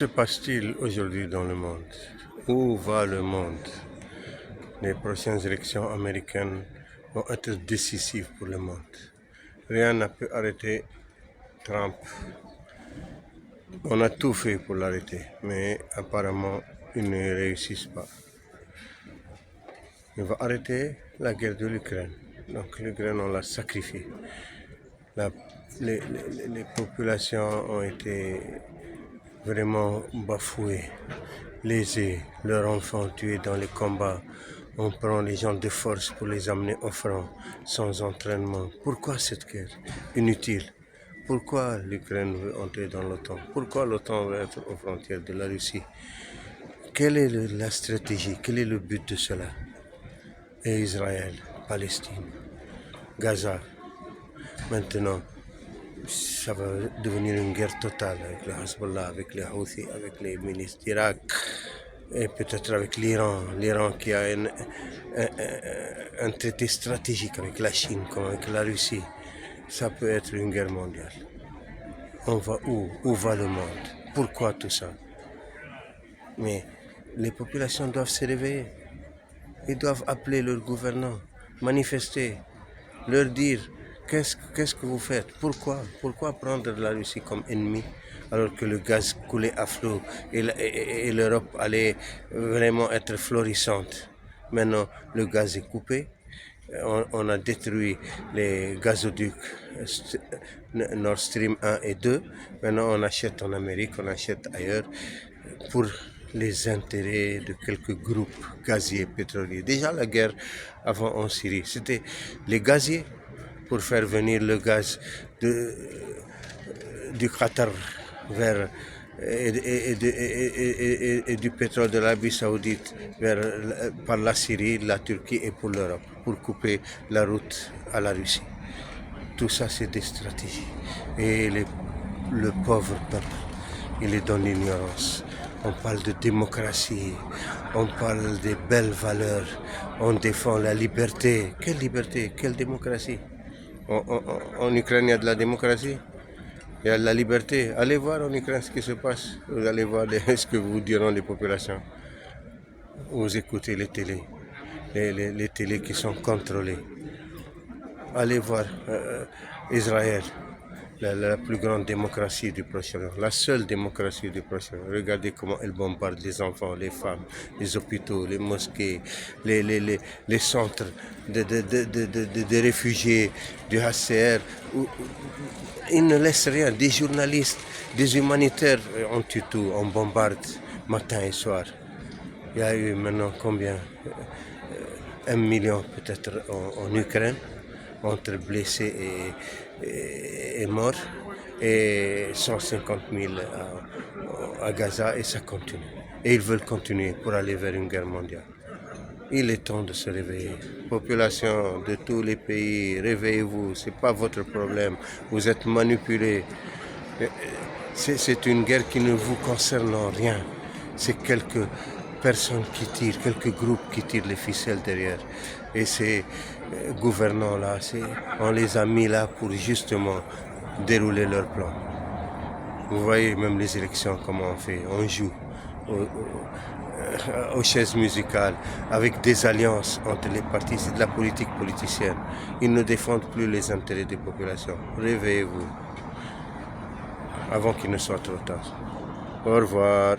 Que se passe-t-il aujourd'hui dans le monde? Où va le monde? Les prochaines élections américaines vont être décisives pour le monde. Rien n'a pu arrêter Trump. On a tout fait pour l'arrêter, mais apparemment, il ne réussit pas. Il va arrêter la guerre de l'Ukraine. Donc l'Ukraine, on l'a sacrifiée. Les populations ont été vraiment bafouées, lésées, leurs enfants tués dans les combats. On prend les gens de force pour les amener au front, sans entraînement. Pourquoi cette guerre inutile? Pourquoi l'Ukraine veut entrer dans l'OTAN? Pourquoi l'OTAN veut être aux frontières de la Russie? Quelle est la stratégie? Quel est le but de cela? Et Israël, Palestine, Gaza. Maintenant, ça va devenir une guerre totale avec le Hezbollah, avec les Houthis, avec les milices d'Irak et peut-être avec l'Iran. L'Iran qui a un traité stratégique avec la Chine comme avec la Russie. Ça peut être une guerre mondiale. On va où? Où va le monde? Pourquoi tout ça? Mais les populations doivent se réveiller. Ils doivent appeler leurs gouvernants, manifester, leur dire qu'est-ce que vous faites? Pourquoi prendre la Russie comme ennemi alors que le gaz coulait à flot et l'Europe allait vraiment être florissante? Maintenant, le gaz est coupé. On a détruit les gazoducs Nord Stream 1 et 2. Maintenant, on achète en Amérique, on achète ailleurs pour les intérêts de quelques groupes gaziers pétroliers. Déjà, la guerre avant en Syrie, c'était les gaziers pour faire venir le gaz du Qatar vers et du pétrole de l'Arabie Saoudite par la Syrie, la Turquie et pour l'Europe, pour couper la route à la Russie. Tout ça, c'est des stratégies. Et le pauvre peuple, il est dans l'ignorance. On parle de démocratie, on parle des belles valeurs, on défend la liberté. Quelle liberté? Quelle démocratie? En Ukraine, il y a de la démocratie, il y a de la liberté. Allez voir en Ukraine ce qui se passe. Vous allez voir ce que vous diront les populations. Vous écoutez les télés, les télés qui sont contrôlées. Allez voir Israël, la plus grande démocratie du Proche-Orient, la seule démocratie du Proche-Orient. Regardez comment elle bombarde les enfants, les femmes, les hôpitaux, les mosquées, les centres de réfugiés, du HCR. Ils ne laissent rien. Des journalistes, des humanitaires, on tue tout, on bombarde matin et soir. Il y a eu maintenant combien? 1 million peut-être en Ukraine, entre blessés et morts, et 150 000 à Gaza, et ça continue. Et ils veulent continuer pour aller vers une guerre mondiale. Il est temps de se réveiller. Population de tous les pays, réveillez-vous, ce n'est pas votre problème. Vous êtes manipulés. C'est une guerre qui ne vous concerne en rien. C'est quelques personnes qui tirent, quelques groupes qui tirent les ficelles derrière. Et ces gouvernants-là, on les a mis là pour justement dérouler leur plan. Vous voyez même les élections, comment on fait. On joue aux chaises musicales, avec des alliances entre les partis. C'est de la politique politicienne. Ils ne défendent plus les intérêts des populations. Réveillez-vous avant qu'il ne soit trop tard. Au revoir.